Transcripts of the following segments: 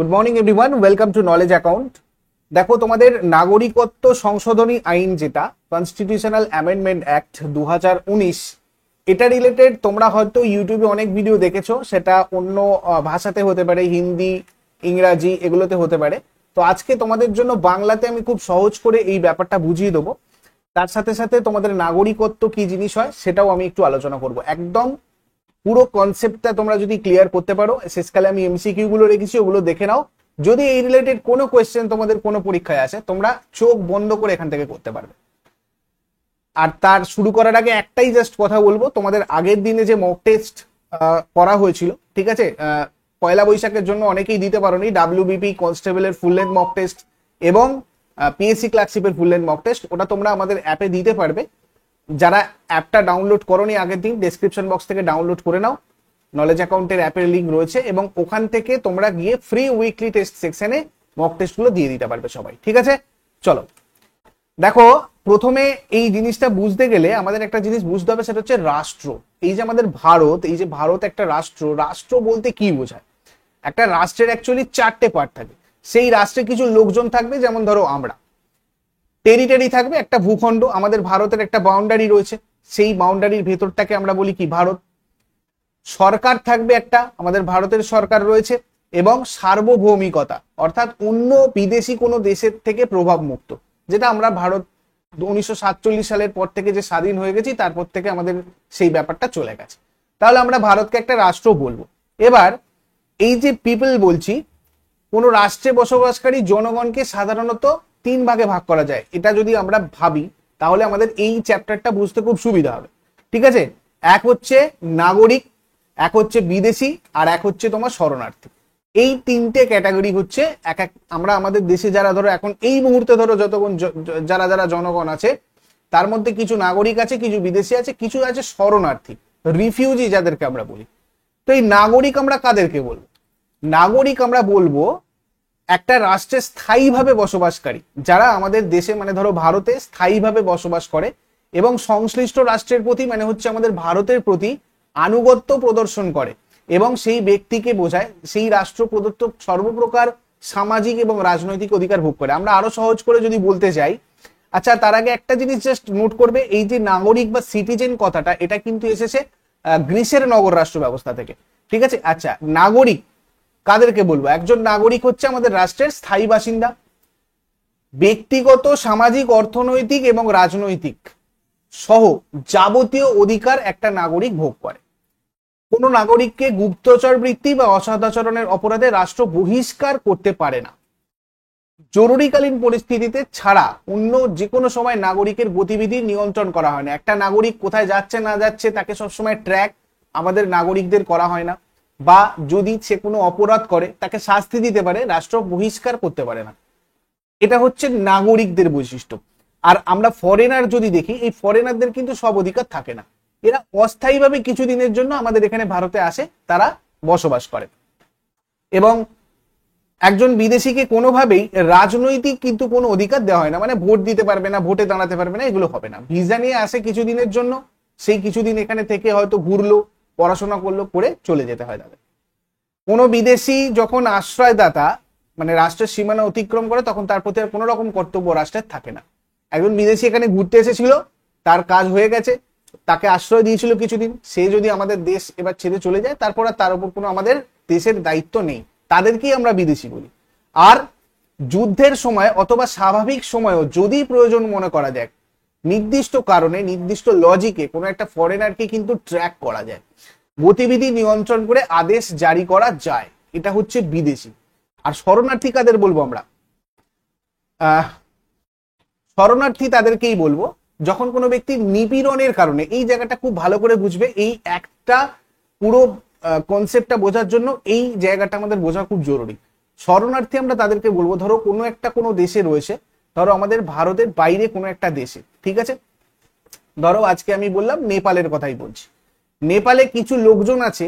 Good morning everyone, welcome to knowledge account. দেখো, তোমাদের নাগরিকত্ব সংশোধনী আইন, যেটা কনস্টিটিউশনাল অ্যামেন্ডমেন্ট অ্যাক্ট 2019, এটা রিলেটেড তোমরা হয়তো ইউটিউবে অনেক ভিডিও দেখেছো। সেটা অন্য ভাষাতে হতে পারে, হিন্দি, ইংরাজি, এগুলোতে হতে পারে। তো আজকে তোমাদের জন্য বাংলাতে আমি খুব সহজ করে এই ব্যাপারটা বুঝিয়ে দেবো। তার সাথে সাথে তোমাদের নাগরিকত্ব কি জিনিস হয় সেটাও আমি একটু আলোচনা করব। একদম পুরো কনসেপ্টটা তোমরা যদি ক্লিয়ার করতে পারো, শেষকালে আমি এমসিকিউ গুলো রেখেছি, ওগুলো দেখে নাও। যদি এই রিলেটেড কোনো কোয়েশ্চেন তোমাদের কোনো পরীক্ষায় আসে, তোমরা চোখ বন্ধ করে এখান থেকে করতে পারবে। আর তার শুরু করার আগে একটাই জাস্ট কথা বলবো, তোমাদের আগের দিনে যে মক টেস্ট করা হয়েছিল, ঠিক আছে, পয়লা বৈশাখের জন্য অনেকেই দিতে পারোনি, ডাব্লিউবিপি কনস্টেবলের ফুল লেন্থ মক টেস্ট এবং পিএসসি ক্লার্কশিপের ফুল লেন্থ মক টেস্ট, ওটা তোমরা আমাদের অ্যাপে দিতে পারবে। যারা অ্যাপটা ডাউনলোড করোনি আগের দিন, ডেসক্রিপশন বক্স থেকে ডাউনলোড করে নাও। নলেজ অ্যাকাউন্টের অ্যাপের লিঙ্ক রয়েছে এবং ওখান থেকে তোমরা গিয়ে ফ্রি উইকলি টেস্ট সেকশনে মক টেস্টগুলো দিয়ে দিতে পারবে সবাই, ঠিক আছে? চলো, দেখো, প্রথমে এই জিনিসটা বুঝতে গেলে আমাদের একটা জিনিস বুঝতে হবে, সেটা হচ্ছে রাষ্ট্র। এই যে আমাদের ভারত, এই যে ভারত একটা রাষ্ট্র, রাষ্ট্র বলতে কি বোঝায়? একটা রাষ্ট্রের অ্যাকচুয়ালি 4টে পার্ট থাকে। সেই রাষ্ট্রে কিছু লোকজন থাকবে, যেমন ধরো আমরা। টেরিটরি থাকবে, একটা ভূখণ্ড, আমাদের ভারতের একটা বাউন্ডারি রয়েছে, সেই বাউন্ডারির ভেতরটাকে আমরা বলি কি? ভারত। সরকার থাকবে একটা, আমাদের ভারতের সরকার রয়েছে, এবং সার্বভৌমিকতা, অর্থাৎ অন্য বিদেশি কোনো দেশের থেকে প্রভাব মুক্ত, যেটা আমরা ভারত 1947 সালের পর থেকে যে স্বাধীন হয়ে গেছি, তারপর থেকে আমাদের সেই ব্যাপারটা চলে গেছে। তাহলে আমরা ভারতকে একটা রাষ্ট্র বলবো। এবার এই যে পিপল বলছি, কোন রাষ্ট্রে বসবাসকারী জনগণকে সাধারণত 3 ভাগে ভাগ করা যায়। এটা যদি আমরা ভাবি, তাহলে আমাদের এই চ্যাপ্টারটা বুঝতে খুব সুবিধা হবে, ঠিক আছে? এক হচ্ছে নাগরিক, এক হচ্ছে বিদেশি, আর এক হচ্ছে তোমার শরণার্থী। এই 3টে ক্যাটাগরি হচ্ছে আমরা আমাদের দেশে যারা, ধরো এখন এই মুহূর্তে ধরো যতক্ষণ যারা যারা জনগণ আছে, তার মধ্যে কিছু নাগরিক আছে, কিছু বিদেশি আছে, কিছু আছে শরণার্থী, রিফিউজি যাদেরকে আমরা বলি। তো এই নাগরিক আমরা কাদেরকে বলবো? নাগরিক আমরা বলবো একটা রাষ্ট্রে স্থায়ীভাবে বসবাসকারী, যারা আমাদের দেশে, মানে ধরো ভারতে স্থায়ীভাবে বসবাস করে এবং সংশ্লিষ্ট রাষ্ট্রের প্রতি, মানে হচ্ছে আমাদের ভারতের প্রতি আনুগত্য প্রদর্শন করে, এবং সেই ব্যক্তিকে বোঝায় সেই রাষ্ট্র প্রদত্ত সর্বপ্রকার সামাজিক এবং রাজনৈতিক অধিকার ভোগ করে। আমরা আরো সহজ করে যদি বলতে চাই, আচ্ছা তার আগে একটা জিনিস জাস্ট নোট করবে, এই যে নাগরিক বা সিটিজেন কথাটা, এটা কিন্তু এসেছে গ্রিসের নগর রাষ্ট্র ব্যবস্থা থেকে, ঠিক আছে? আচ্ছা, নাগরিক কাদেরকে বলবো? একজন নাগরিক হচ্ছে আমাদের রাষ্ট্রের স্থায়ী বাসিন্দা, ব্যক্তিগত, সামাজিক, অর্থনৈতিক এবং রাজনৈতিক সহ যাবতীয় অধিকার একটা নাগরিক ভোগ করে। কোন নাগরিককে গুপ্তচর বৃত্তি বা অসদাচরণের অপরাধে রাষ্ট্র বহিষ্কার করতে পারে না। জরুরিকালীন পরিস্থিতিতে ছাড়া অন্য যে কোনো সময় নাগরিকের গতিবিধি নিয়ন্ত্রণ করা হয় না। একটা নাগরিক কোথায় যাচ্ছে না যাচ্ছে তাকে সবসময় ট্র্যাক আমাদের নাগরিকদের করা হয় না, বা যদি সে কোনো অপরাধ করে তাকে শাস্তি দিতে পারে, রাষ্ট্র বহিষ্কার করতে পারে না। এটা হচ্ছে নাগরিকদের বৈশিষ্ট্য। আর আমরা ফরেনার যদি দেখি, এই ফরেনারদের কিন্তু সব অধিকার থাকে না, এরা অস্থায়ীভাবে কিছুদিনের জন্য আমাদের এখানে ভারতে আসে, তারা বসবাস করে। এবং একজন বিদেশিকে কোনোভাবেই রাজনৈতিক কিন্তু কোনো অধিকার দেওয়া হয় না, মানে ভোট দিতে পারবে না, ভোটে দাঁড়াতে পারবে না, এগুলো হবে না। ভিসা নিয়ে আসে কিছুদিনের জন্য, সেই কিছুদিন এখানে থেকে হয়তো ঘুরলো, পড়াশোনা করলো, করে চলে যেতে হয় তাদের। কোনো বিদেশি যখন আশ্রয়দাতা, মানে রাষ্ট্রের সীমানা অতিক্রম করে, তখন তার প্রতি আর কোনো রকম কর্তব্য রাষ্ট্রের থাকে না। একজন বিদেশি এখানে ঘুরতে এসেছিল, তার কাজ হয়ে গেছে, তাকে আশ্রয় দিয়েছিল কিছুদিন, সে যদি আমাদের দেশ এবার ছেড়ে চলে যায়, তারপর আর তার উপর কোনো আমাদের দেশের দায়িত্ব নেই, তাদেরকেই আমরা বিদেশি বলি। আর যুদ্ধের সময় অথবা স্বাভাবিক সময়ও যদি প্রয়োজন মনে করা যায়, নির্দিষ্ট কারণে, নির্দিষ্ট লজিকে কোনো একটা ফরেনারকে কিন্তু ট্র্যাক করা যায়, গতিবিধি নিয়ন্ত্রণ করে আদেশ জারি করা যায়, এটা হচ্ছে বিদেশি। আর শরণার্থী কাদের বলবো আমরা? শরণার্থী তাদেরকেই বলবো যখন কোনো ব্যক্তি নিপীড়নের কারণে, এই জায়গাটা খুব ভালো করে বুঝবে, এই একটা পুরো কনসেপ্টটা বোঝার জন্য এই জায়গাটা আমাদের বোঝা খুব জরুরি। শরণার্থী আমরা তাদেরকে বলবো, ধরো কোনো দেশে রয়েছে, ধরো আমাদের ভারতের বাইরে কোনো একটা দেশে, ঠিক আছে? ধরো আজকে আমি বললাম নেপালের কথাই বলছি। নেপালে কিছু লোকজন আছে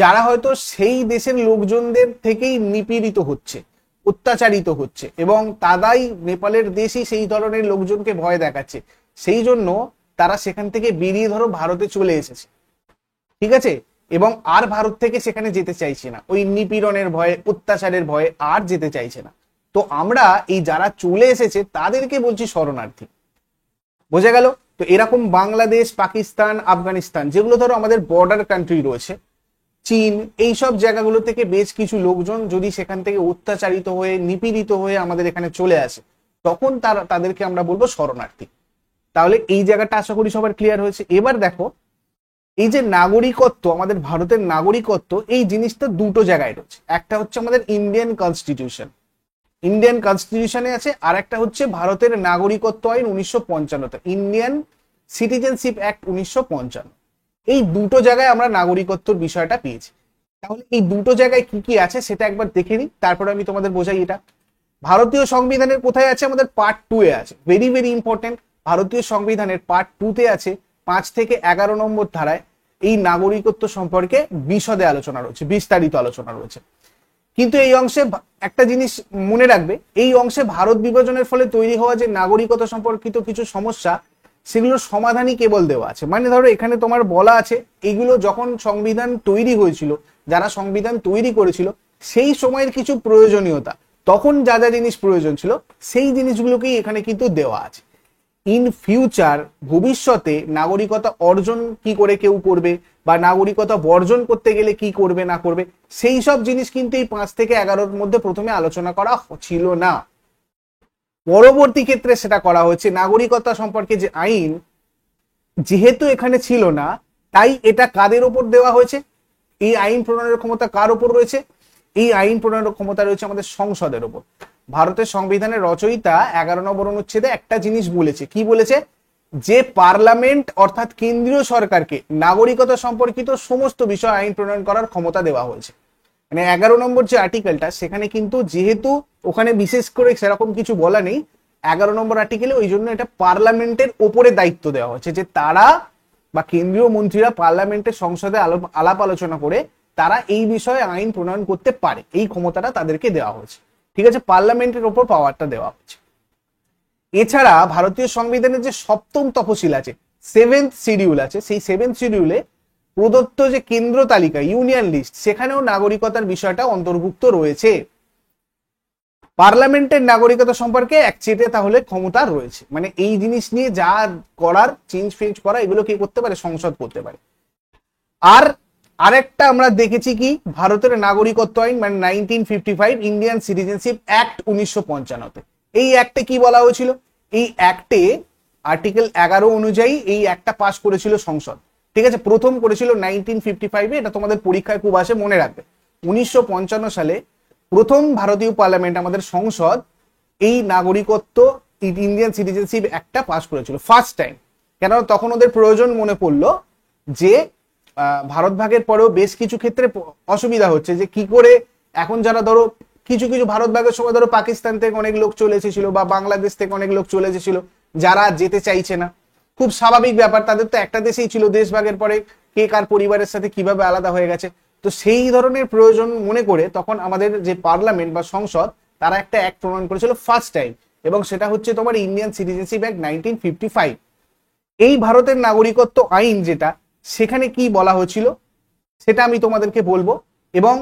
যারা হয়তো সেই দেশের লোকজনদের থেকেই নিপীড়িত হচ্ছে, অত্যাচারিত হচ্ছে, এবং তারাই, নেপালের দেশই সেই ধরনের লোকজনকে ভয় দেখাচ্ছে, সেই জন্য তারা সেখান থেকে বেরিয়ে ধরো ভারতে চলে এসেছে, ঠিক আছে? এবং আর ভারত থেকে সেখানে যেতে চাইছে না, ওই নিপীড়নের ভয়ে, অত্যাচারের ভয়ে আর যেতে চাইছে না। তো আমরা এই যারা চলে এসেছে তাদেরকে বলছি শরণার্থী। বোঝা গেল? তো এরকম বাংলাদেশ, পাকিস্তান, আফগানিস্তান, যেগুলো ধরো আমাদের বর্ডার কান্ট্রি রয়েছে, চীন, এইসব জায়গাগুলো থেকে বেশ কিছু লোকজন যদি সেখান থেকে অত্যাচারিত হয়ে, নিপীড়িত হয়ে আমাদের এখানে চলে আসে, তখন তাদেরকে আমরা বলবো শরণার্থী। তাহলে এই জায়গাটা আশা করি সবার ক্লিয়ার হয়েছে। এবার দেখো, এই যে নাগরিকত্ব, আমাদের ভারতের নাগরিকত্ব, এই জিনিসটা দুটো জায়গায় রয়েছে। একটা হচ্ছে আমাদের ইন্ডিয়ান কনস্টিটিউশন, ইন্ডিয়ান কনস্টিটিউশনে আছে, আর একটা হচ্ছে ভারতের নাগরিকত্ব আইন 1955, ইন্ডিয়ান সিটিজেনশিপ অ্যাক্ট 1955। এই দুটো জায়গায় আমরা নাগরিকত্বর বিষয়টা পেয়েছি। তাহলে এই দুটো জায়গায় কি কি আছে সেটা একবার দেখে নিই, তারপরে আমি তোমাদের বোঝাই। এটা ভারতীয় সংবিধানের কোথায় আছে? আমাদের পার্ট 2 এ আছে। Very very important. ভারতীয় সংবিধানের পার্ট 2 তে আছে 5 থেকে 11 নম্বর ধারায় এই নাগরিকত্ব সম্পর্কে বিশদে আলোচনা রয়েছে, বিস্তারিত আলোচনা রয়েছে। কিন্তু এই অংশে একটা জিনিস মনে রাখবে, এই অংশে ভারত বিভাজনের ফলে তৈরি হওয়া যে নাগরিকতা সম্পর্কিত কিছু সমস্যা, সেগুলোর সমাধানই কেবল দেওয়া আছে। মানে ধরো এখানে তোমার বলা আছে, এগুলো যখন সংবিধান তৈরি হয়েছিল, যারা সংবিধান তৈরি করেছিল সেই সময়ের কিছু প্রয়োজনীয়তা, তখন যা যা জিনিস প্রয়োজন ছিল সেই জিনিসগুলোকেই এখানে কিন্তু দেওয়া আছে। ইন ফিউচার, ভবিষ্যতে নাগরিকতা অর্জন কি করে কেউ করবে, বা নাগরিকতা বর্জন করতে গেলে কি করবে না করবে, সেই সব জিনিস কিন্তু এই 5 থেকে 11-র মধ্যে প্রথমে আলোচনা করা ছিল না। পরবর্তী ক্ষেত্রে সেটা করা হয়েছে। নাগরিকতা সম্পর্কে যে আইন যেহেতু এখানে ছিল না, তাই এটা কাদের ওপর দেওয়া হয়েছে? এই আইন প্রণয়নের ক্ষমতা কার ওপর রয়েছে? এই আইন প্রণয়নের ক্ষমতা রয়েছে আমাদের সংসদের ওপর। ভারতের সংবিধানের রচয়িতা 11 নম্বর অনুচ্ছেদে একটা জিনিস বলেছে। কি বলেছে? যে পার্লামেন্ট অর্থাৎ কেন্দ্রীয় সরকারকে নাগরিকতা সম্পর্কিত সমস্ত বিষয় আইন প্রণয়ন করার ক্ষমতা দেওয়া হয়েছে। মানে 11 নম্বর যে আর্টিকেলটা, সেখানে কিন্তু যেহেতু ওখানে বিশেষ করে সেরকম কিছু বলা নেই, 11 নম্বর আর্টিকেলে ওই জন্য এটা পার্লামেন্টের ওপরে দায়িত্ব দেওয়া হয়েছে, যে তারা বা কেন্দ্রীয় মন্ত্রীরা পার্লামেন্টের সংসদে আলাপ আলোচনা করে তারা এই বিষয়ে আইন প্রণয়ন করতে পারে, এই ক্ষমতাটা তাদেরকে দেওয়া হয়েছে। ঠিক আছে, পার্লামেন্টের ওপর পাওয়ারটা দেওয়া হচ্ছে। এছাড়া ভারতীয় সংবিধানের যে 7ম তফসিল আছে, 7th শিডিউল আছে, সেই 7th শিডিউলে প্রদত্ত যে কেন্দ্র তালিকা, ইউনিয়ন লিস্ট, সেখানেও নাগরিকতার বিষয়টা অন্তর্ভুক্ত রয়েছে। পার্লামেন্টের নাগরিকতা সম্পর্কে একচেটে তাহলে ক্ষমতা রয়েছে। মানে এই জিনিস নিয়ে যা করার, চেঞ্জ ফেঞ্জ করা, এগুলো কি করতে পারে? সংসদ করতে পারে। আর আরেকটা আমরা দেখেছি কি, ভারতের নাগরিকত্ব আইন মানে 1955, ইন্ডিয়ান সিটিজেনশিপ অ্যাক্ট 1955। এই অ্যাক্টে কি বলা হয়েছিল? এই অ্যাক্টে আর্টিকেল 11 অনুযায়ী এই অ্যাক্টটা পাস করেছিল সংসদ। ঠিক আছে, প্রথম করেছিল 1955-এ, এটা তোমাদের পরীক্ষায় খুব আসে, মনে রাখবে। 1955 সালে প্রথম ভারতীয় পার্লামেন্ট, আমাদের সংসদ, এই নাগরিকত্ব ইন্ডিয়ান সিটিজেনশিপ অ্যাক্টটা পাস করেছিল ফার্স্ট টাইম। কেন? তখন ওদের প্রয়োজন মনে পড়লো যে ভারত ভাগের পরেও বেশ কিছু ক্ষেত্রে অসুবিধা হচ্ছে, যে কি করে এখন যারা ধরো কিছু কিছু ভারত ভাগের সময় ধরো পাকিস্তান থেকে অনেক লোক চলে এসেছিল বা বাংলাদেশ থেকে অনেক লোক চলে এসেছিল, যারা যেতে চাইছে না। খুব স্বাভাবিক ব্যাপার, তাদের তো একটা দেশেই ছিল, দেশ ভাগের পরে কে কার পরিবারের সাথে কিভাবে আলাদা হয়ে গেছে। তো সেই ধরনের প্রয়োজন মনে করে তখন আমাদের যে পার্লামেন্ট বা সংসদ, তারা একটা অ্যাক্ট প্রণয়ন করেছিল ফার্স্ট টাইম, এবং সেটা হচ্ছে তোমার ইন্ডিয়ান সিটিজেনশিপ অ্যাক্ট 1955। এই ভারতের নাগরিকত্ব আইন যেটা, সেখানে কি বলা হয়েছিল সেটা আমি তোমাদেরকে বলবো। এবং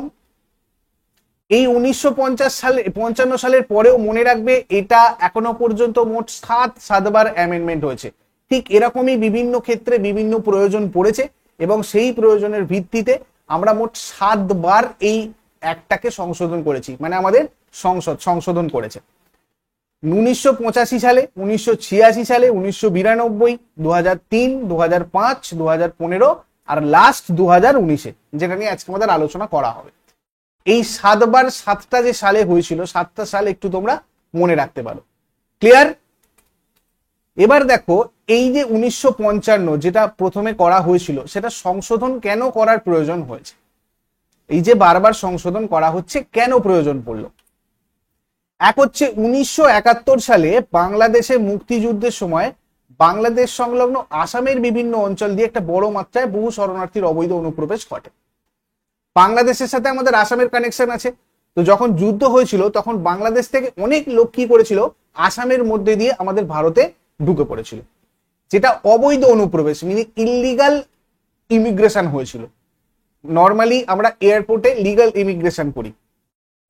এই 1955 সালের পরেও মনে রাখবে, এটা এখনো পর্যন্ত মোট 7বার অ্যামেন্ডমেন্ট হয়েছে। ঠিক এরকমই বিভিন্ন ক্ষেত্রে বিভিন্ন প্রয়োজন পড়েছে, এবং সেই প্রয়োজনের ভিত্তিতে আমরা মোট 7বার এই অ্যাক্টটাকে সংশোধন করেছি, মানে আমাদের সংসদ সংশোধন করেছে। 1985 সালে, 1986 সালে, 1992, 2003, 2005, 2015 আর লাস্ট 2019-এ, যেটা নিয়ে আজকে আমাদের আলোচনা করা হবে। এই 7বার 7টা যে সালে হয়েছিল, 7টা সাল একটু তোমরা মনে রাখতে পারো। ক্লিয়ার? এবার দেখো, এই যে 1955 যেটা প্রথমে করা হয়েছিল, সেটা সংশোধন কেন করার প্রয়োজন হয়েছে? এই যে বারবার সংশোধন করা হচ্ছে, কেন প্রয়োজন পড়লো? এক হচ্ছে 1971 সালে বাংলাদেশে মুক্তিযুদ্ধের সময় বাংলাদেশ সংলগ্ন আসামের বিভিন্ন অঞ্চল দিয়ে একটা বড় মাত্রায় বহু শরণার্থীর অবৈধ অনুপ্রবেশ ঘটে। বাংলাদেশের সাথে আমাদের আসামের কানেকশন আছে। তো যখন যুদ্ধ হয়েছিল, তখন বাংলাদেশ থেকে অনেক লোক কি করেছিল, আসামের মধ্যে দিয়ে আমাদের ভারতে ঢুকে পড়েছিল, যেটা অবৈধ অনুপ্রবেশ, মানে ইল্লিগাল ইমিগ্রেশন হয়েছিল। নর্মালি আমরা এয়ারপোর্টে লিগাল ইমিগ্রেশন করি,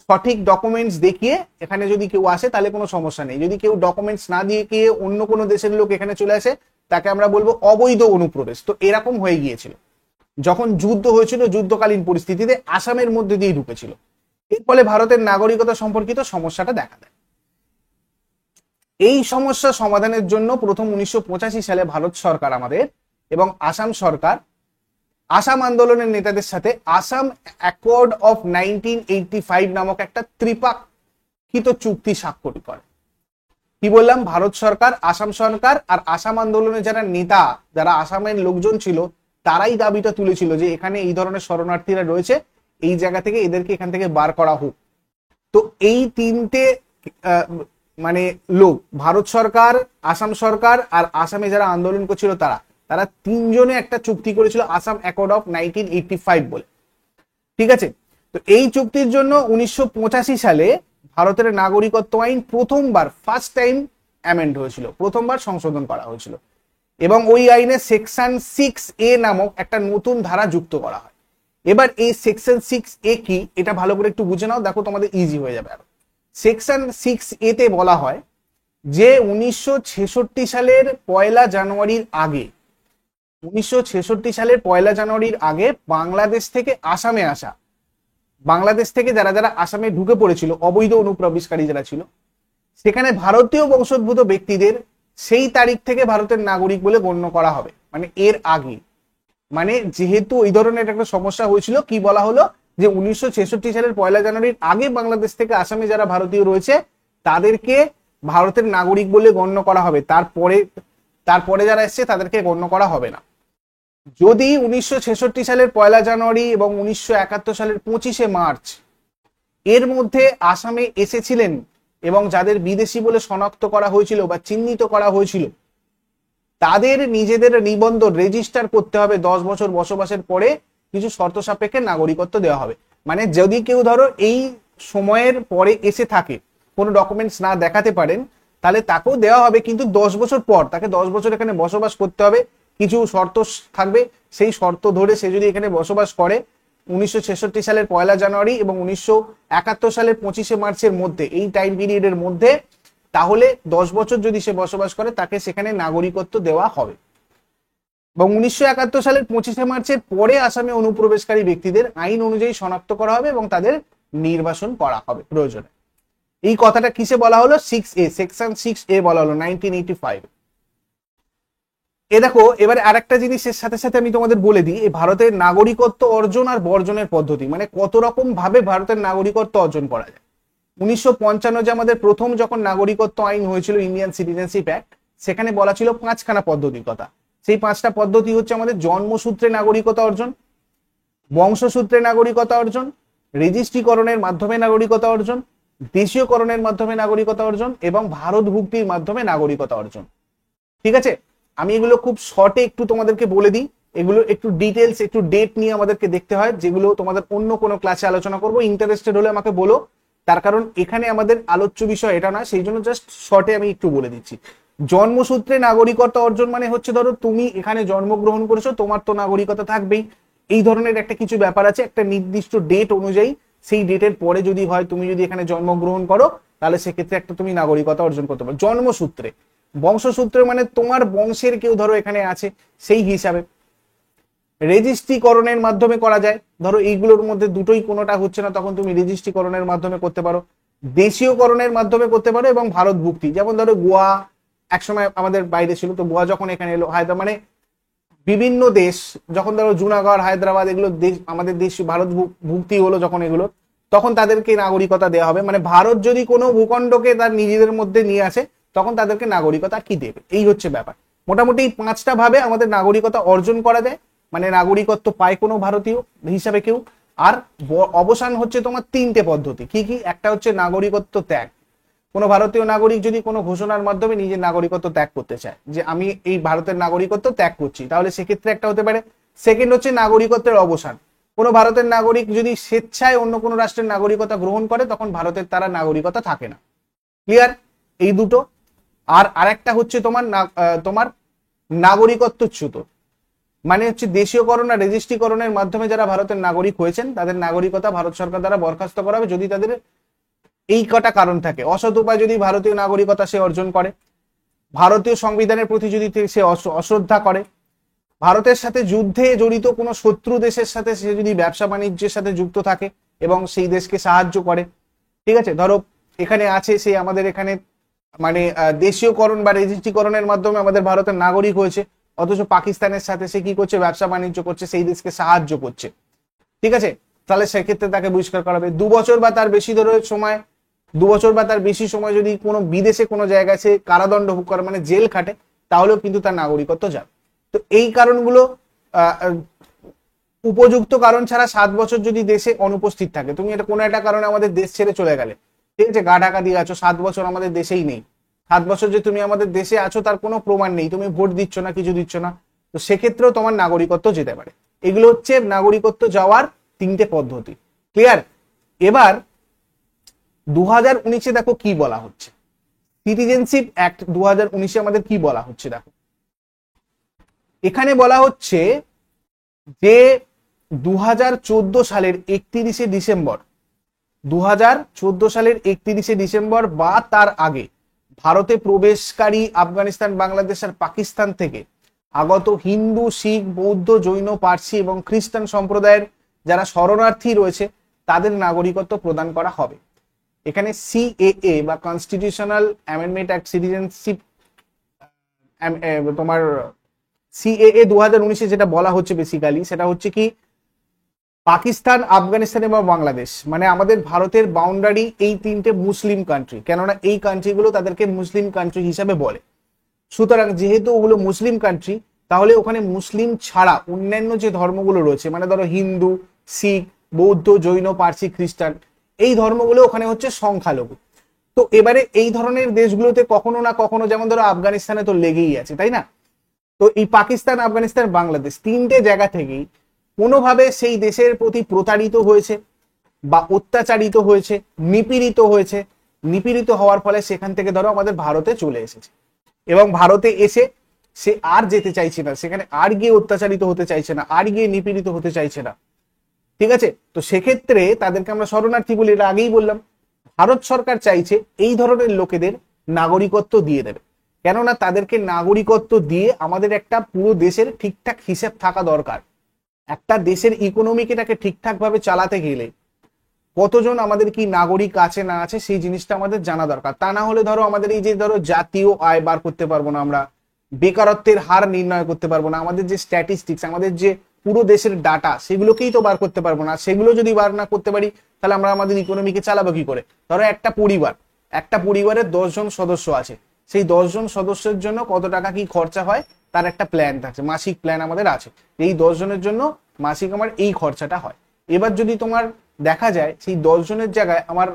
সঠিক ডকুমেন্টস দেখিয়ে এখানে যদি কেউ আসে তাহলে কোনো সমস্যা নেই। যদি কেউ ডকুমেন্টস না দিয়ে গিয়ে অন্য কোনো দেশের লোক এখানে চলে আসে তাকে আমরা বলবো অবৈধ অনুপ্রবেশ। তো এরকম হয়ে গিয়েছিল যখন যুদ্ধ হয়েছিল, যুদ্ধকালীন পরিস্থিতিতে আসামের মধ্যে দিয়ে ঢুকেছিল, এর ফলে ভারতের নাগরিকতা সম্পর্কিত সমস্যাটা দেখা দেয়। এই সমস্যা সমাধানের জন্য প্রথম 1985 সালে ভারত সরকার আমাদের এবং আসাম সরকার আসাম আন্দোলনের নেতাদের সাথে আসাম অ্যাকর্ড অফ 1985 নামক একটা ত্রিপাক্ষিক চুক্তি স্বাক্ষর করে। কি বললাম, ভারত সরকার, আসাম সরকার আর আসাম আন্দোলনের যারা নেতা, যারা আসামের লোকজন ছিল, তারাই দাবিটা তুলেছিল যে এখানে এই ধরনের শরণার্থীরা রয়েছে, এই জায়গা থেকে এদেরকে এখান থেকে বার করা হোক। তো এই তিনটে মানে লোক, ভারত সরকার, আসাম সরকার আর আসামে যারা আন্দোলন করছিল তারা তিনজনে একটা চুক্তি করেছিল আসাম অ্যাকর্ড অফ 1985 বলে। ঠিক আছে, তো এই চুক্তির জন্য 1985 সালে ভারতের নাগরিকত্ব আইন প্রথমবার, ফার্স্ট টাইম অ্যামেন্ড হয়েছিল, প্রথমবার সংশোধন করা হয়েছিল এবং ওই আইনে সেকশন 6A নামক একটা নতুন ধারা যুক্ত করা হয়। এবার এই সেকশন 6A কি এটা ভালো করে একটু বুঝে নাও, দেখো তোমাদের ইজি হয়ে যাবে। আরো সেকশন 6A তে বলা হয় যে 1966 সালের 1 জানুয়ারির আগে, 1966 সালের 1 জানুয়ারির আগে বাংলাদেশ থেকে আসামে আসা, বাংলাদেশ থেকে যারা যারা আসামে ঢুকে পড়েছিল, অবৈধ অনুপ্রবেশকারী যারা ছিল, সেখানে ভারতীয় বংশোদ্ভূত ব্যক্তিদের সেই তারিখ থেকে ভারতের নাগরিক বলে গণ্য করা হবে। মানে এর আগে, মানে যেহেতু এই ধরনের একটা সমস্যা হয়েছিল, কি বলা হলো যে 1966 সালের 1 জানুয়ারির আগে বাংলাদেশ থেকে আসামে যারা ভারতীয় রয়েছে তাদেরকে ভারতের নাগরিক বলে গণ্য করা হবে, তারপরে যারা এসছে তাদেরকে গণ্য করা হবে না। যদি 1966 সালের 1 জানুয়ারি এবং 1971 সালের 25শে মার্চ এর মধ্যে আসামে এসেছিলেন এবং যাদের বিদেশি বলে শনাক্ত করা হয়েছিল বা চিহ্নিত করা হয়েছিল, তাদের নিজেদের নিবন্ধন রেজিস্টার করতে হবে। 10 বছর বসবাসের পরে কিছু শর্ত সাপেক্ষে নাগরিকত্ব দেওয়া হবে। মানে যদি কেউ ধরো এই সময়ের পরে এসে থাকে, কোনো ডকুমেন্টস না দেখাতে পারেন, তাহলে তাকেও দেওয়া হবে, কিন্তু 10 বছর পর তাকে 10 বছর এখানে বসবাস করতে হবে, কিছু শর্ত থাকবে, সেই শর্ত ধরে সে যদি এখানে বসবাস করে 1966 সালের 1 জানুয়ারি এবং 1971 সালের 25শে মার্চের মধ্যে, এই টাইম পিরিয়ডের মধ্যে, তাহলে 10 বছর যদি সে বসবাস করে তাকে সেখানে নাগরিকত্ব দেওয়া হবে। এবং 1971 সালের 25শে মার্চের পরে আসামে অনুপ্রবেশকারী ব্যক্তিদের আইন অনুযায়ী শনাক্ত করা হবে এবং তাদের নির্বাসন করা হবে প্রয়োজনে। এই কথাটা কিসে বলা হলো? 6A, সেকশন 6A বলা হলো 1985। দেখো এবার আরেকটা জিনিসের সাথে সাথে আমি তোমাদের বলে দিই, এই ভারতের নাগরিকত্ব অর্জন আর বর্জনের পদ্ধতি, মানে কত রকম ভাবে ভারতের নাগরিকত্ব অর্জন করা যায়। 1955 যে আমাদের প্রথম যখন নাগরিকত্ব আইন হয়েছিল, ইন্ডিয়ান সিটিজেনশিপ অ্যাক্ট, সেখানে বলা ছিল 5খানা পদ্ধতির কথা। সেই 5টা পদ্ধতি হচ্ছে আমাদের জন্মসূত্রে নাগরিকতা অর্জন, বংশসূত্রে নাগরিকতা অর্জন, রেজিস্ট্রিকরণের মাধ্যমে নাগরিকতা অর্জন, দেশীয়করণের মাধ্যমে নাগরিকতা অর্জন এবং ভারত ভুক্তির মাধ্যমে নাগরিকতা অর্জন। ঠিক আছে, আমি এগুলো খুব শর্টে একটু তোমাদেরকে বলে দিই, এগুলো একটু ডিটেলস, একটু ডেট নিয়ে আমাদেরকে দেখতে হয়, যেগুলো তোমাদের অন্য কোনো ক্লাসে আলোচনা করবো। ইন্টারেস্টেড হলে আমাকে বলো, তার কারণ এখানে আমাদের আলোচ্য বিষয় এটা না, সেই জন্য জাস্ট শর্টে আমি একটু বলে দিচ্ছি। জন্মসূত্রে নাগরিকতা অর্জন মানে হচ্ছে ধরো তুমি এখানে জন্মগ্রহণ করেছো, তোমার তো নাগরিকতা থাকবেই, এই ধরনের একটা কিছু ব্যাপার আছে, একটা নির্দিষ্ট ডেট অনুযায়ী, সেই ডেটের পরে যদি হয়, তুমি যদি এখানে জন্মগ্রহণ করো, তাহলে সেক্ষেত্রে একটা তুমি নাগরিকতা অর্জন করতে পারো জন্মসূত্রে। বংশসূত্রে মানে তোমার বংশের কেউ ধরো এখানে আছে সেই হিসাবে। রেজিস্ট্রিকরণের মাধ্যমে করা যায়, ধরো এইগুলোর মধ্যে দুটোই কোনোটা হচ্ছে না, তখন তুমি রেজিস্ট্রিকরণের মাধ্যমে করতে পারো, দেশীয়করণের মাধ্যমে করতে পারো এবং ভারত ভুক্তি, যেমন ধরো গোয়া একসময় আমাদের বাইরে ছিল, তো গোয়া যখন এখানে এলো, হায়দ্রাবাদ, মানে বিভিন্ন দেশ যখন ধরো জুনাগড়, হায়দ্রাবাদ, এগুলো দেশ, আমাদের দেশ ভারত ভুক্তি হলো যখন এগুলো, তখন তাদেরকে নাগরিকতা দেওয়া হবে। মানে ভারত যদি কোনো ভূখণ্ডকে তার নিজেদের মধ্যে নিয়ে আসে, তখন তাদেরকে নাগরিকতা কি দেবে, এই হচ্ছে ব্যাপার। মোটামুটি 5টা ভাবে আমাদের নাগরিকতা অর্জন করা যায়, মানে নাগরিকত্ব পায় কোনো ভারতীয় হিসাবে কেউ। আর অবসান হচ্ছে তোমার 3টে পদ্ধতি। কি কি? একটা হচ্ছে নাগরিকত্ব ত্যাগ, কোনো ভারতীয় নাগরিক যদি কোনো ঘোষণার মাধ্যমে নিজের নাগরিকত্ব ত্যাগ করতে চায়, যে আমি এই ভারতের নাগরিকত্ব ত্যাগ করছি, তাহলে সেক্ষেত্রে একটা হতে পারে। সেকেন্ড হচ্ছে নাগরিকত্বের অবসান, কোনো ভারতের নাগরিক যদি স্বেচ্ছায় অন্য কোনো রাষ্ট্রের নাগরিকতা গ্রহণ করে, তখন ভারতের তারা নাগরিকতা থাকে না। ক্লিয়ার? এই দুটো। আর আরেকটা হচ্ছে তোমার নাগরিকত্বচ্যুত, মানে হচ্ছে দেশীয়করণ আর রেজিস্ট্রিকরণের মাধ্যমে যারা ভারতের নাগরিক হয়েছেন তাদের নাগরিকতা ভারত সরকার দ্বারা বরখাস্ত করা হবে যদি তাদের এই কটা কারণ থাকে। অসৎ উপায় যদি ভারতীয় নাগরিকতা সে অর্জন করে, ভারতীয় সংবিধানের প্রতি যদি সে অশ্রদ্ধা করে, ভারতের সাথে যুদ্ধে জড়িত কোনো শত্রু দেশের সাথে সে যদি ব্যবসা বাণিজ্যের সাথে যুক্ত থাকে এবং সেই দেশকে সাহায্য করে, ঠিক আছে, ধরো এখানে আছে সে আমাদের এখানে মানে দেশীয়করণ বা রেজিস্ট্রিকরণের মাধ্যমে আমাদের ভারতের নাগরিক হয়েছে, অথচ পাকিস্তানের সাথে সে কি করছে, ব্যবসা বাণিজ্য করছে, সেই দেশকে সাহায্য করছে, ঠিক আছে, তাহলে সেক্ষেত্রে তাকে বহিষ্কার করা হবে। 2 বছর বা তার বেশি ধরে সময়, 2 বছর বা তার বেশি সময় যদি কোনো বিদেশে কোনো জায়গায় সে কারাদণ্ড ভোগ করে মানে জেল খাটে, তাহলেও কিন্তু তার নাগরিকত্ব যাবে। তো এই কারণগুলো উপযুক্ত কারণ ছাড়া 7 বছর যদি দেশে অনুপস্থিত থাকে, তুমি এটা কোনো একটা কারণে আমাদের দেশ ছেড়ে চলে গেলে, ঠিক আছে, গা ঢাকা দিয়ে আছো, 7 বছর আমাদের দেশেই নেই, 7 বছর যে তুমি আমাদের দেশে আছো তার কোনো প্রমাণ নেই, তুমি ভোট দিচ্ছ না, কিছু দিচ্ছ না, তো সেক্ষেত্রেও তোমার নাগরিকত্ব যেতে পারে। এগুলো হচ্ছে নাগরিকত্ব যাওয়ার 3টে পদ্ধতি। ক্লিয়ার? এবার 2019-এ দেখো কি বলা হচ্ছে, সিটিজেনশিপ অ্যাক্ট 2019-এ আমাদের কি বলা হচ্ছে দেখো। এখানে বলা হচ্ছে যে 2014 সালের 31শে ডিসেম্বর 2014 সালের 31শে ডিসেম্বর বা তার আগে ভারতে প্রবেশকারী আফগানিস্তান, বাংলাদেশ আর পাকিস্তান থেকে আগত হিন্দু, শিখ, বৌদ্ধ, জৈন, পার্সি এবং খ্রিস্টান সম্প্রদায়ের যারা শরণার্থী রয়েছে তাদের নাগরিকত্ব প্রদান করা হবে। এখানে সিএএ বা কনস্টিটিউশনাল অ্যামেন্ডমেন্ট অ্যাক্ট সিটিজেনশিপ তোমার সিএএ 2019-এ যেটা বলা হচ্ছে বেসিক্যালি সেটা হচ্ছে কি পাকিস্তান, আফগানিস্তান এবং বাংলাদেশ মানে আমাদের ভারতের বাউন্ডারি এই 3টে মুসলিম কান্ট্রি, কেননা এই কান্ট্রিগুলো তাদেরকে মুসলিম কান্ট্রি হিসাবে বলে। সুতরাং যেহেতু ওগুলো মুসলিম কান্ট্রি, তাহলে ওখানে মুসলিম ছাড়া অন্যান্য যে ধর্মগুলো রয়েছে মানে ধরো হিন্দু, শিখ, বৌদ্ধ, জৈন, পার্সি, খ্রিস্টান, এই ধর্মগুলো ওখানে হচ্ছে সংখ্যালঘু। তো এবারে এই ধরনের দেশগুলোতে কখনো না কখনো, যেমন ধরো আফগানিস্তানে তো লেগেই আছে, তাই না? তো এই পাকিস্তান, আফগানিস্তান, বাংলাদেশ 3টে জায়গা থেকেই কোনোভাবে সেই দেশের প্রতি প্রতারিত হয়েছে বা অত্যাচারিত হয়েছে, নিপীড়িত হয়েছে, নিপীড়িত হওয়ার ফলে সেখান থেকে ধরো আমাদের ভারতে চলে এসেছে এবং ভারতে এসে সে আর যেতে চাইছে না, সেখানে আর গিয়ে অত্যাচারিত হতে চাইছে না, আর গিয়ে নিপীড়িত হতে চাইছে না, ঠিক আছে। তো সেক্ষেত্রে তাদেরকে আমরা শরণার্থী বলি, এটা আগেই বললাম। ভারত সরকার চাইছে এই ধরনের লোকেদের নাগরিকত্ব দিয়ে দেবে, কেননা তাদেরকে নাগরিকত্ব দিয়ে আমাদের একটা পুরো দেশের ঠিকঠাক হিসেব থাকা দরকার। একটা দেশের ইকোনমিটাকে ঠিকঠাক ভাবে চালাতে গেলে কতজন আমাদের কি নাগরিক আছে না আছে সেই জিনিসটা আমাদের জানা দরকার। তা না হলে ধরো আমাদের এই যে ধরো জাতীয় আয় বার করতে পারবো না, আমরা বেকারত্বের হার নির্ণয় করতে পারবো না, আমাদের যে স্ট্যাটিস্টিক্স, আমাদের যে পুরো দেশের ডাটা, সেগুলোকেই তো বার করতে পারবো না। সেগুলো যদি বার না করতে পারি তাহলে আমরা আমাদের ইকোনমিকে চালাবো কি করে? ধরো একটা পরিবারের 10 জন সদস্য আছে, সেই 10 জন সদস্যের জন্য কত টাকা কি খরচা হয় তার একটা প্ল্যান থাকছে, মাসিক প্ল্যান আমাদের আছে, এই 10 জনের জন্য মাসিক আমার এই খরচাটা হয়। এবার যদি তোমার দেখা যায় সেই 10 জনের জায়গায় আমার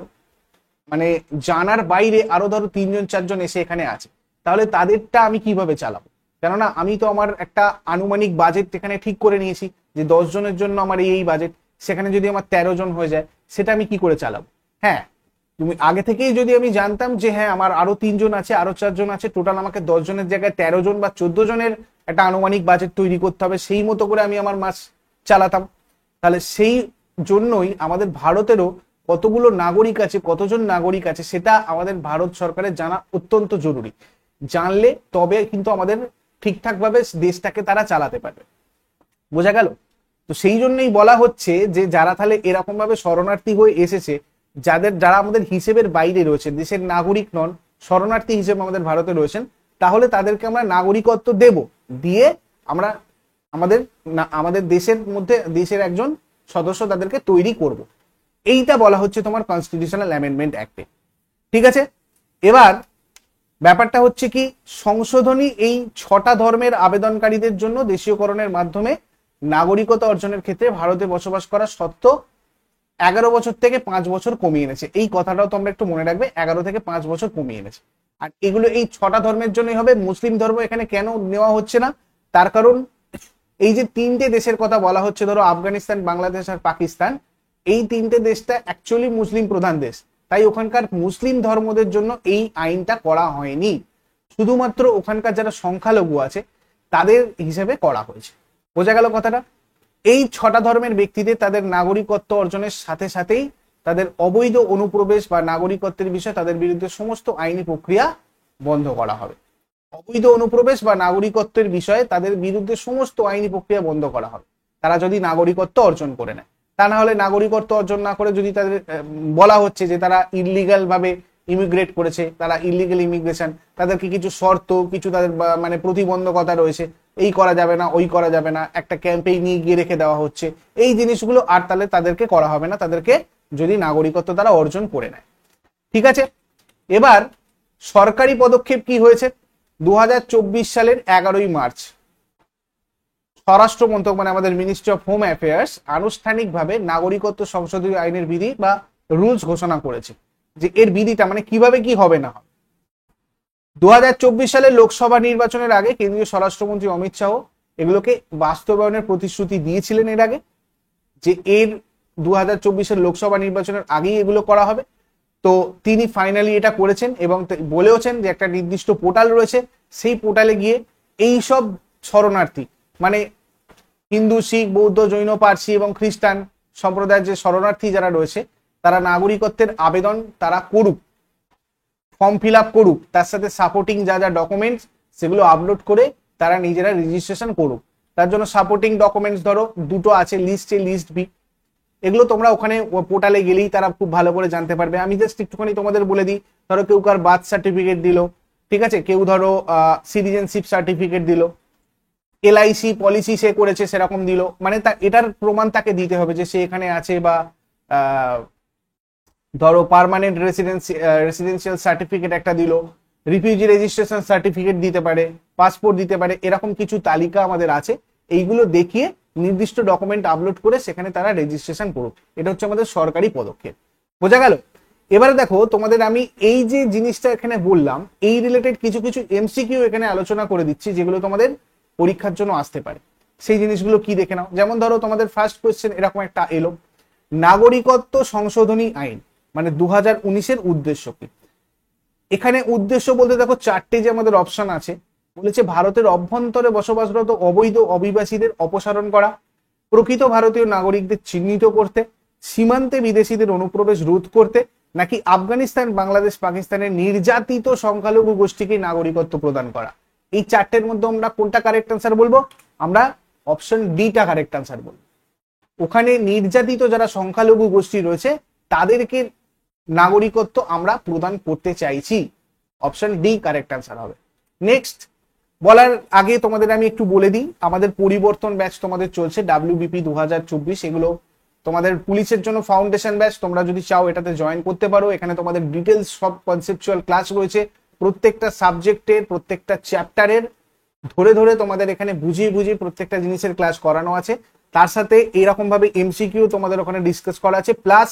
মানে জানার বাইরে আরো ধরো 3 জন 4 জন এসে এখানে আছে, তাহলে তাদেরটা আমি কিভাবে চালাবো? কেননা আমি তো আমার একটা আনুমানিক বাজেট এখানে ঠিক করে নিয়েছি যে 10 জনের জন্য আমার এই বাজেট, সেখানে যদি আমার 13 জন হয়ে যায় সেটা আমি কি করে চালাবো? হ্যাঁ, তুমি আগে থেকেই যদি আমি জানতাম যে হ্যাঁ আমার আরো 3 জন আছে, আরো 4 জন আছে, টোটাল আমাকে 10 জনের জায়গায় 13 জন বা 14 জনের একটা আনুমানিক বাজেট তৈরি করতে হবে, সেই মতো করে আমি আমার মাস চালাতাম, তাহলে সেই জন্যই আমাদের ভারতেরও কতগুলো নাগরিক আছে, কতজন নাগরিক আছে সেটা আমাদের ভারত সরকারের জানা অত্যন্ত জরুরি। জানলে তবে কিন্তু আমাদের ঠিকঠাক ভাবে দেশটাকে তারা চালাতে পারবে। বোঝা গেল? তো সেই জন্যই বলা হচ্ছে যে যারা তাহলে এরকম ভাবে শরণার্থী হয়ে এসেছে, যারা আমাদের হিসেবের বাইরে রয়েছে, দেশের নাগরিক নন, শরণার্থী হিসেবে আমাদের ভারতে রয়েছেন, তাহলে তাদেরকে আমরা নাগরিকত্ব দেব, দিয়ে আমরা আমাদের দেশের মধ্যে দেশের একজন সদস্য তাদেরকে তৈরি করব। এইটা বলা হচ্ছে তোমার কনস্টিটিউশনাল অ্যামেন্ডমেন্ট অ্যাক্টে, ঠিক আছে। এবার ব্যাপারটা হচ্ছে কি, সংশোধনী এই 6টা ধর্মের আবেদনকারীদের জন্য দেশীয়করণের মাধ্যমে নাগরিকতা অর্জনের ক্ষেত্রে ভারতে বসবাস করা সত্ত্ব 11 বছর থেকে 5 বছর কমিয়ে এনেছে। এই কথাটাও তোমরা একটু মনে রাখবে, 11 থেকে 5 বছর কমিয়ে এনেছে। আর এগুলো এই 6টা ধর্মের জন্যই হবে। মুসলিম ধর্ম এখানে কেন নেওয়া হচ্ছে না? তার কারণ এই যে 3টে দেশের কথা বলা হচ্ছে, ধরো আফগানিস্তান, বাংলাদেশ আর পাকিস্তান, এই 3টে দেশটা অ্যাকচুয়ালি মুসলিম প্রধান দেশ, তাই ওখানকার মুসলিম ধর্মদের জন্য এই আইনটা করা হয়নি, শুধুমাত্র ওখানকার যারা সংখ্যালঘু আছে তাদের হিসেবে করা হয়েছে। বোঝা গেল কথাটা? এই 6টা ধর্মের ব্যক্তিদের তাদের নাগরিকত্ব অর্জনের সাথে সাথেই তাদের অবৈধ অনুপ্রবেশ বা নাগরিকত্বের বিষয়ে তাদের বিরুদ্ধে সমস্ত আইনি প্রক্রিয়া বন্ধ করা হবে। অবৈধ অনুপ্রবেশ বা নাগরিকত্বের বিষয়ে তাদের বিরুদ্ধে সমস্ত আইনি প্রক্রিয়া বন্ধ করা হবে তারা যদি নাগরিকত্ব অর্জন করে নেয়। তা না হলে নাগরিকত্ব অর্জন না করে যদি তাদের বলা হচ্ছে যে তারা ইলিগাল ভাবে ইমিগ্রেট করেছে, তারা ইলিগাল ইমিগ্রেশন, তাদেরকে কিছু শর্ত, কিছু তাদের মানে প্রতিবন্ধকতা রয়েছে, এই করা যাবে না, ওই করা যাবে না, একটা ক্যাম্পেই নিয়ে গিয়ে রেখে দেওয়া হচ্ছে, এই জিনিসগুলো আর তাহলে তাদেরকে করা হবে না, তাদেরকে যদি নাগরিকত্ব তারা অর্জন করে নেয়। ঠিক আছে, এবার সরকারি পদক্ষেপ কি হয়েছে? 2024 সালের 11ই মার্চ স্বরাষ্ট্র মন্ত্রক মানে আমাদের মিনিস্ট্রি অফ হোম অ্যাফেয়ার্স আনুষ্ঠানিকভাবে নাগরিকত্ব সংশোধনী আইনের বিধি বা রুলস ঘোষণা করেছে যে এর বিধিটা মানে কিভাবে কি হবে না হবে। 2024 সালের লোকসভা নির্বাচনের আগে কেন্দ্রীয় স্বরাষ্ট্রমন্ত্রী অমিত শাহ এগুলোকে বাস্তবায়নের প্রতিশ্রুতি দিয়েছিলেন এর আগে, যে এর 2024-এর লোকসভা নির্বাচনের আগেই এগুলো করা হবে। তো তিনি ফাইনালি এটা করেছেন এবং বলেওছেন যে একটা নির্দিষ্ট পোর্টাল রয়েছে, সেই পোর্টালে গিয়ে এই সব শরণার্থী মানে হিন্দু, শিখ, বৌদ্ধ, জৈন, পার্সি এবং খ্রিস্টান সম্প্রদায়ের যে শরণার্থী যারা রয়েছে তারা নাগরিকত্বের আবেদন তারা করুক, ফর্ম ফিল আপ করুক, তার সাথে সাপোর্টিং যা যা ডকুমেন্টস সেগুলো আপলোড করে তারা নিজেরা রেজিস্ট্রেশন করুক। তার জন্য সাপোর্টিং ডকুমেন্টস ধরো দুটো আছে, লিস্ট এ, লিস্ট বি। এগুলো তোমরা ওখানে পোর্টালে গেলেই তারা খুব ভালো করে জানতে পারবে। আমি জাস্ট একটুখানি তোমাদের বলে দিই, ধরো কেউ কার বার্থ সার্টিফিকেট দিল, ঠিক আছে, কেউ ধরো সিটিজেনশিপ সার্টিফিকেট দিল, এলআইসি পলিসি সে করেছে সেরকম দিল, মানে এটার প্রমাণ তাকে দিতে হবে যে সে এখানে আছে, বা ধরো পার্মানেন্ট রেসিডেন্সিয়াল সার্টিফিকেট একটা দিল, রিফিউজি রেজিস্ট্রেশন সার্টিফিকেট দিতে পারে, পাসপোর্ট দিতে পারে, এরকম কিছু তালিকা আমাদের আছে। এইগুলো দেখিয়ে নির্দিষ্ট ডকুমেন্ট আপলোড করে সেখানে তারা রেজিস্ট্রেশন করুক। এটা হচ্ছে আমাদের সরকারি পদক্ষেপ। বোঝা গেল? এবারে দেখো তোমাদের আমি এই যে জিনিসটা এখানে বললাম এই রিলেটেড কিছু কিছু এমসিকিউ এখানে আলোচনা করে দিচ্ছি যেগুলো তোমাদের পরীক্ষার জন্য আসতে পারে। সেই জিনিসগুলো কি দেখে নাও। যেমন ধরো তোমাদের ফার্স্ট কোয়েশ্চেন এরকম একটা এলো, নাগরিকত্ব সংশোধনী আইন মানে 2019-এর উদ্দেশ্য কি? এখানে উদ্দেশ্য বলতে দেখো 4টে যে আমাদের অপশন আছে, বলেছে ভারতের অভ্যন্তরে বসবাসরত অবৈধ অভিবাসীদের অপসারণ করা, প্রকৃত ভারতীয় নাগরিকদের চিহ্নিত করতে, সীমান্তে বিদেশিদের অনুপ্রবেশ রোধ করতে, নাকি আফগানিস্তান, বাংলাদেশ, পাকিস্তানের নির্যাতিত সংখ্যালঘু গোষ্ঠীকে নাগরিকত্ব প্রদান করা। এই 4টের মধ্যে আমরা কোনটা কারেক্ট আনসার বলবো? আমরা অপশন ডিটা কারেক্ট আনসার বলবো। ওখানে নির্যাতিত যারা সংখ্যালঘু গোষ্ঠী রয়েছে তাদেরকে নাগরিকত্ব আমরা প্রদান করতে চাইছি, অপশন ডি কারেক্ট আনসার হবে। নেক্সট বলার আগে তোমাদের আমি একটু বলে দিই, আমাদের পরিবর্তন ব্যাচ তোমাদের চলছে WBP 2024, এগুলো তোমাদের পুলিশের জন্য ফাউন্ডেশন ব্যাচ। তোমরা যদি চাও এটাতে জয়েন করতে পারো। এখানে তোমাদের ডিটেলস সব কনসেপচুয়াল ক্লাস রয়েছে, প্রত্যেকটা সাবজেক্টের প্রত্যেকটা চ্যাপ্টারের ধরে ধরে তোমাদের এখানে বুঝিয়ে বুঝিয়ে প্রত্যেকটা জিনিসের ক্লাস করানো আছে। তার সাথে এইরকম ভাবে এমসিকিউ তোমাদের ওখানে ডিসকাস করা আছে, প্লাস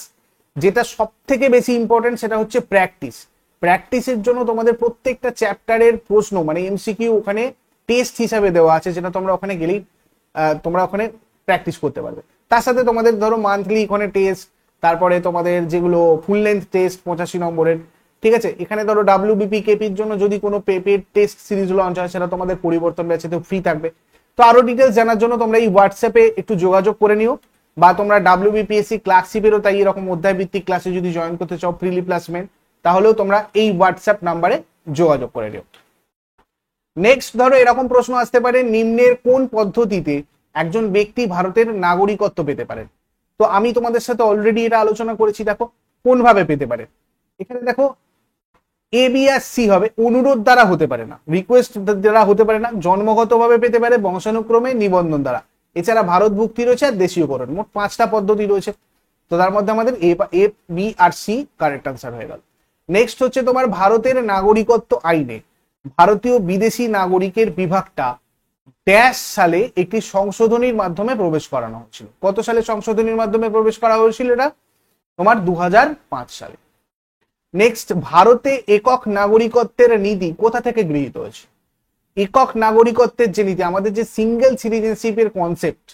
যেটা সব থেকে বেশি ইম্পর্টেন্ট সেটা হচ্ছে প্র্যাকটিস। প্র্যাকটিসের জন্য তোমাদের প্রত্যেকটা চ্যাপ্টারের প্রশ্ন মানে এমসিকিউ ওখানে টেস্ট হিসাবে দেওয়া আছে, যেটা তোমরা ওখানে গেলেই তোমরা ওখানে প্র্যাকটিস করতে পারবে। তার সাথে তোমাদের ধরো মান্থলি ওখানে টেস্ট, তারপরে তোমাদের যেগুলো ফুল লেন্থ টেস্ট 85 নম্বরের, ঠিক আছে। এখানে ধরো WBP কেপির জন্য যদি কোনো পেপের টেস্ট সিরিজ লঞ্চ হয় সেটা তোমাদের পরিবর্তন ব্যাচে তো ফ্রি থাকবে। তো আরো ডিটেলস জানার জন্য তোমরা এই হোয়াটসঅ্যাপে একটু যোগাযোগ করে নিও, বা তোমরা WBPSC ক্লাসশিপেরও তাই এরকম অধ্যায় ভিত্তিক ক্লাসে যদি জয়েন করতে চাও প্রি রিপ্লেসমেন্ট, তাহলেও তোমরা এই হোয়াটসঅ্যাপ নাম্বারে যোগাযোগ করে নিও। নেক্সট ধরো এরকম প্রশ্ন আসতে পারে, নিম্নের কোন পদ্ধতিতে একজন ব্যক্তি ভারতের নাগরিকত্ব পেতে পারেন? তো আমি তোমাদের সাথে অলরেডি এটা আলোচনা করেছি। দেখো কোন ভাবে পেতে পারে, এখানে দেখো এ, বি আর সি হবে। অনুরোধ দ্বারা হতে পারে না, রিকোয়েস্ট দ্বারা হতে পারে না, জন্মগত ভাবে পেতে পারে, বংশানুক্রমে, নিবন্ধন দ্বারা, এছাড়া ভারত ভুক্তি রয়েছে আর দেশীয়করণ। মোট 5টা পদ্ধতি রয়েছে। তো তার মধ্যে আমাদের এ, বি আর সি কারেক্ট আনসার হয়ে গেল। নেক্সট হচ্ছে তোমার ভারতের নাগরিকত্ব আইনে ভারতীয় বিদেশি নাগরিকের বিভাগটা ড্যাশ সালে একটি সংশোধনীর মাধ্যমে প্রবেশ করানো হয়েছিল। কত সালে সংশোধনীর মাধ্যমে প্রবেশ করা হয়েছিল? এটা তোমার 2005 সালে। নেক্সট, ভারতে একক নাগরিকত্বের নীতি কোথা থেকে গৃহীত হয়েছে? একক নাগরিকত্বের যে নীতি, আমাদের যে সিঙ্গেল সিটিজেনশিপের কনসেপ্ট,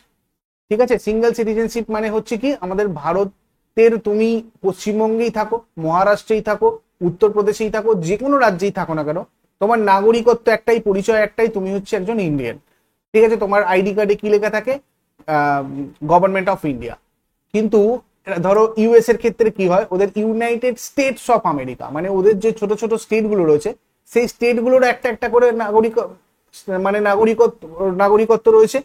ঠিক আছে, সিঙ্গেল সিটিজেনশিপ মানে হচ্ছে কি আমাদের ভারতের তুমি পশ্চিমবঙ্গেই থাকো, মহারাষ্ট্রেই থাকো, উত্তরপ্রদেশেই থাকো, যে কোনো রাজ্যেই থাকো না কেন, তোমার নাগরিকত্ব একটাই, পরিচয় একটাই, তুমি হচ্ছে একজন ইন্ডিয়ান। ঠিক আছে, তোমার আইডি কার্ডে কি লেখা থাকে, গভর্নমেন্ট অফ ইন্ডিয়া। কিন্তু ধরো ইউএস এর ক্ষেত্রে কি হয়, ওদের ইউনাইটেড স্টেটস অফ আমেরিকা, মানে ওদের যে ছোট ছোট স্টেট গুলো রয়েছে সেই স্টেট গুলোর একটা একটা করে নাগরিকত্ব রয়েছে,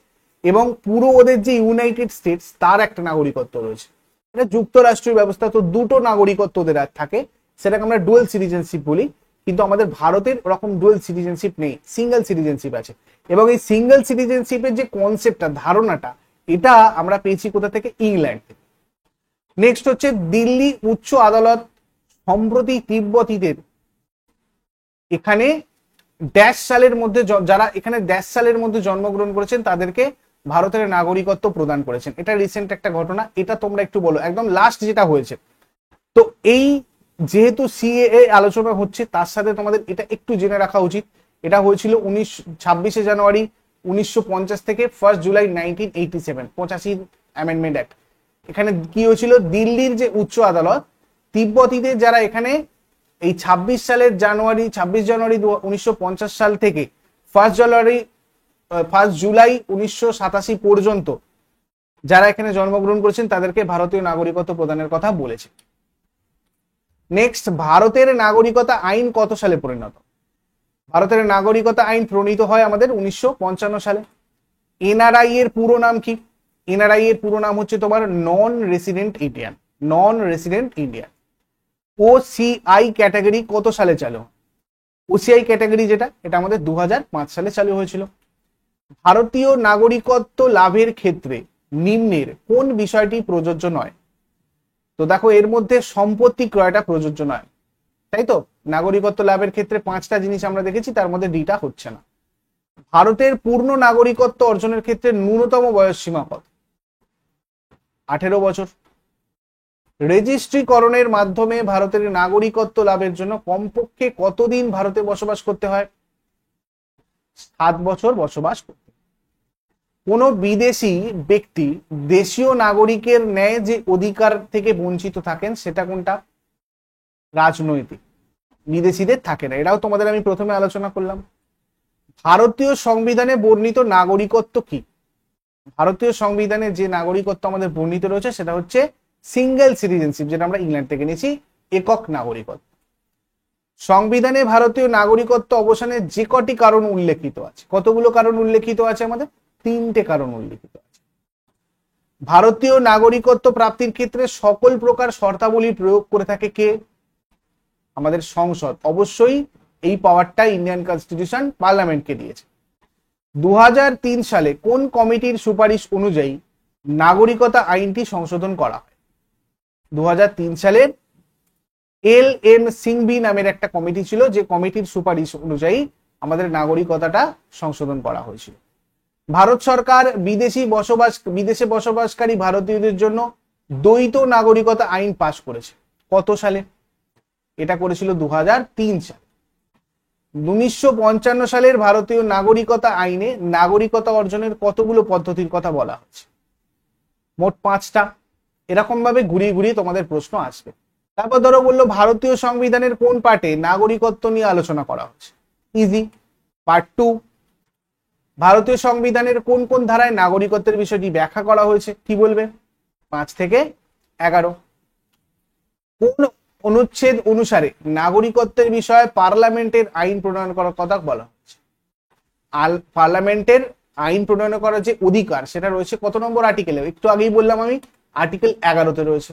এবং পুরো ওদের যে ইউনাইটেড স্টেটস তার একটা নাগরিকত্ব রয়েছে। এটা যুক্তরাষ্ট্রীয় ব্যবস্থা, তো দুটো নাগরিকত্ব ওদের থাকে, সেটাকে আমরা ডুয়েল সিটিজেনশিপ বলি। কিন্তু আমাদের ভারতের ওরকম ডুয়েল সিটিজেনশিপ নেই, সিঙ্গেল সিটিজেনশিপ আছে। এবং এই সিঙ্গেল সিটিজেনশিপের যে কনসেপ্টটা, ধারণাটা, এটা আমরা পেয়েছি কোথা থেকে, ইংল্যান্ড থেকে। নেক্সট হচ্ছে দিল্লি উচ্চ আদালত সম্প্রতি তিব্বতীদের এখানে ড্যাশ সালের মধ্যে, যারা এখানে ড্যাশ সালের মধ্যে জন্মগ্রহণ করেছেন তাদেরকে ভারতের নাগরিকত্ব প্রদান করেছেন। এটা রিসেন্ট একটা ঘটনা, এটা তোমরা একটু বলো, একদম লাস্ট যেটা হয়েছে। তো এই যেহেতু সিএএ আলোচনা হচ্ছে, তার সাথে তোমাদের এটা একটু জেনে রাখা উচিত। এটা হয়েছিল 26শে জানুয়ারি 1950 থেকে 1 জুলাই 1987, 85 অ্যামেন্ডমেন্ট অ্যাক্ট। এখানে কি হয়েছিল, দিল্লির যে উচ্চ আদালত তিব্বতীদের যারা এখানে এই 26 জানুয়ারি 1950 সাল থেকে 1 জুলাই 1987 পর্যন্ত যারা এখানে জন্মগ্রহণ করেছেন তাদেরকে ভারতীয় নাগরিকত্ব প্রদানের কথা বলেছে। নেক্সট, ভারতের নাগরিকতা আইন কত সালে পরিণত? ভারতের নাগরিকতা আইন প্রণীত হয় আমাদের 1955 সালে। এনআরআই এর পুরো নাম কি? এনআরআই এর পুরো নাম হচ্ছে তোমার non resident Indian. OCI category কত সালে চালু? ওসিআই ক্যাটাগরি যেটা, এটা আমাদের 2005 সালে চালু হয়েছিল। ভারতীয় নাগরিকত্ব লাভের ক্ষেত্রে নিম্নের কোন বিষয়টি প্রযোজ্য নয়? তো দেখো, এর মধ্যে সম্পত্তি ক্রয়টা প্রযোজ্য নয়, তাই তো। নাগরিকত্ব লাভের ক্ষেত্রে 5টা জিনিস আমরা দেখেছি, তার মধ্যে ডিটা হচ্ছে না। ভারতের পূর্ণ নাগরিকত্ব অর্জনের ক্ষেত্রে ন্যূনতম বয়স সীমা কত? 18 বছর। রেজিস্ট্রিকরণের মাধ্যমে ভারতের নাগরিকত্ব লাভের জন্য কমপক্ষে কতদিন ভারতে বসবাস করতে হয়? 7 বছর বসবাস করতে। কোন বিদেশি ব্যক্তি দেশীয় নাগরিকের ন্যায় যে অধিকার থেকে বঞ্চিত থাকেন সেটা কোনটা? রাজনৈতিক। বিদেশিদের থাকে না, এটাও তোমাদের আমি প্রথমে আলোচনা করলাম। ভারতীয় সংবিধানে বর্ণিত নাগরিকত্ব কি? ভারতীয় সংবিধানে যে নাগরিকত্ব আমাদের বর্ণিত রয়েছে সেটা হচ্ছে সিঙ্গেল সিটিজেনশিপ, যেটা আমরা ইংল্যান্ড থেকে নিয়েছি, একক নাগরিকত্ব। সংবিধানে ভারতীয় নাগরিকত্ব অবসানের যে কটি কারণ উল্লেখিত আছে, কতগুলো কারণ উল্লেখিত আছে? আমাদের 3টে কারণ উল্লেখিত আছে। ভারতীয় নাগরিকত্ব প্রাপ্তির ক্ষেত্রে সকল প্রকার শর্তাবলী প্রয়োগ করে থাকে কে? আমাদের সংসদ। অবশ্যই এই পাওয়ারটা ইন্ডিয়ান কনস্টিটিউশন পার্লামেন্টকে দিয়েছে। 2003 সালে কোন কমিটির সুপারিশ অনুযায়ী নাগরিকতা আইনটি সংশোধন করা হয়? 2003 সালের LM সিংভি নামের একটা কমিটি ছিল, যে কমিটির সুপারিশ অনুযায়ী আমাদের নাগরিকতাটা সংশোধন করা হয়েছিল। ভারত সরকার বিদেশে বসবাসকারী ভারতীয়দের জন্য দ্বৈত নাগরিকতা আইন পাশ করেছে কত সালে? এটা করেছিল 2003 সালে। 1955 সালের ভারতীয় নাগরিকতা আইনে নাগরিকতা অর্জনের কতগুলো পদ্ধতির কথা বলা হচ্ছে? মোট 5টা। এরকম ভাবে ঘুরিয়ে ঘুরিয়ে তোমাদের প্রশ্ন আসবে। তারপর ধরো বললো ভারতীয় সংবিধানের কোন পার্টে নাগরিকত্ব নিয়ে আলোচনা করা হচ্ছে? Easy, part 2। ভারতীয় সংবিধানের কোন কোন ধারায় নাগরিকত্বের বিষয়টি ব্যাখ্যা করা হয়েছে? কি বলবে? 5 থেকে 11। কোন অনুচ্ছেদ অনুসারে নাগরিকত্বের বিষয়ে পার্লামেন্টের আইন প্রণয়ন করার কথা বলা হচ্ছে? পার্লামেন্টের আইন প্রণয়ন করার যে অধিকার সেটা রয়েছে কত নম্বর আর্টিকেলে? একটু আগেই বললাম আমি, আর্টিকেল 11তে রয়েছে।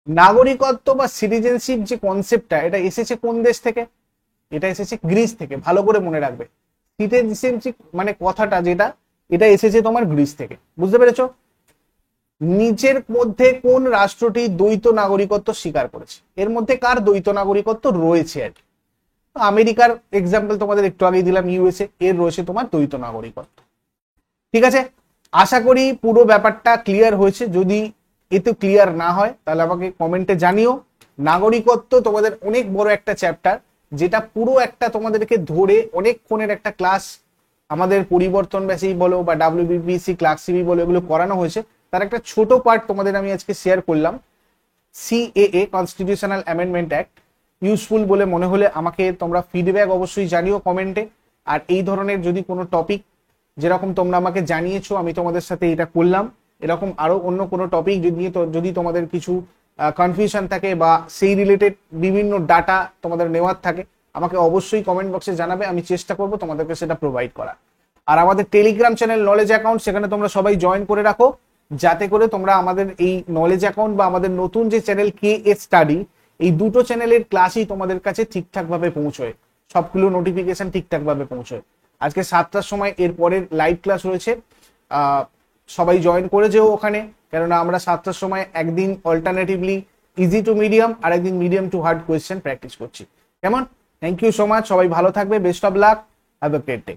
নাগরিকত্ব বা সিটিজেনশিপ যে কনসেপ্টটা, এটা এসেছে কোন দেশ থেকে? এটা এসেছে গ্রিস থেকে। ভালো করে মনে রাখবে, সিটিজেনশিপ মানে কথাটা যেটা, এটা এসেছে তোমার গ্রিস থেকে। বুঝতে পেরেছো? নিচের মধ্যে কোন রাষ্ট্রটি দ্বৈত নাগরিকত্ব স্বীকার করেছে? এর মধ্যে কার দ্বৈত নাগরিকত্ব রয়েছে আর কি? আমেরিকার এক্সাম্পল তোমাদের একটু আগেই দিলাম, ইউএসএ, এর রয়েছে তোমার দ্বৈত নাগরিকত্ব। ঠিক আছে, আশা করি পুরো ব্যাপারটা ক্লিয়ার হয়েছে। যদি এতে ক্লিয়ার না হয় তাহলে আমাকে কমেন্টে জানিও। নাগরিকত্ব তোমাদের অনেক বড় একটা চ্যাপ্টার, যেটা পুরো একটা তোমাদেরকে ধরে অনেকক্ষণের একটা ক্লাস আমাদের পরিবর্তন ব্যাচেই বলো বা WBPC ক্লাস সিবি বলো, এগুলো করানো হয়েছে। তার একটা ছোট পার্ট তোমাদের আমি আজকে শেয়ার করলাম। CAA, constitutional amendment act, useful বলে মনে হলে আমাকে তোমরা ফিডব্যাক অবশ্যই জানিও কমেন্টে। আর এই ধরনের যদি কোনো টপিক যেরকম তোমরা আমাকে জানিয়েছো আমি তোমাদের সাথে এটা করলাম। এরকম আরো অন্য কোনো টপিক যদি তোমাদের কিছু কনফিউশন থাকে বা সেই রিলেটেড বিভিন্ন ডাটা তোমাদের নেওয়ার থাকে, আমাকে অবশ্যই কমেন্ট বক্সে জানাবে, আমি চেষ্টা করব তোমাদেরকে সেটা প্রোভাইড করা। আর আমাদের টেলিগ্রাম চ্যানেল নলেজ অ্যাকাউন্ট, সেখানে তোমরা সবাই জয়েন করে রাখো, যাতে করে তোমরা আমাদের এই নলেজ অ্যাকাউন্ট বা আমাদের নতুন যে চ্যানেল কে এস স্টাডি, এই দুটো চ্যানেলের ক্লাসই তোমাদের কাছে ঠিকঠাক ভাবে পৌঁছয়, সবগুলো নোটিফিকেশন ঠিকঠাক ভাবে পৌঁছয়। আজকে 7টার সময় এর পরের লাইভ ক্লাস রয়েছে, সবাই জয়েন করে যেও ওখানে, কেননা আমরা 7টার সময় একদিন অল্টারনেটিভলি ইজি টু মিডিয়াম আর একদিন medium to hard question practice করছি। কেমন? থ্যাংক ইউ সো মাচ, সবাই ভালো থাকবে, best of luck, have a great day.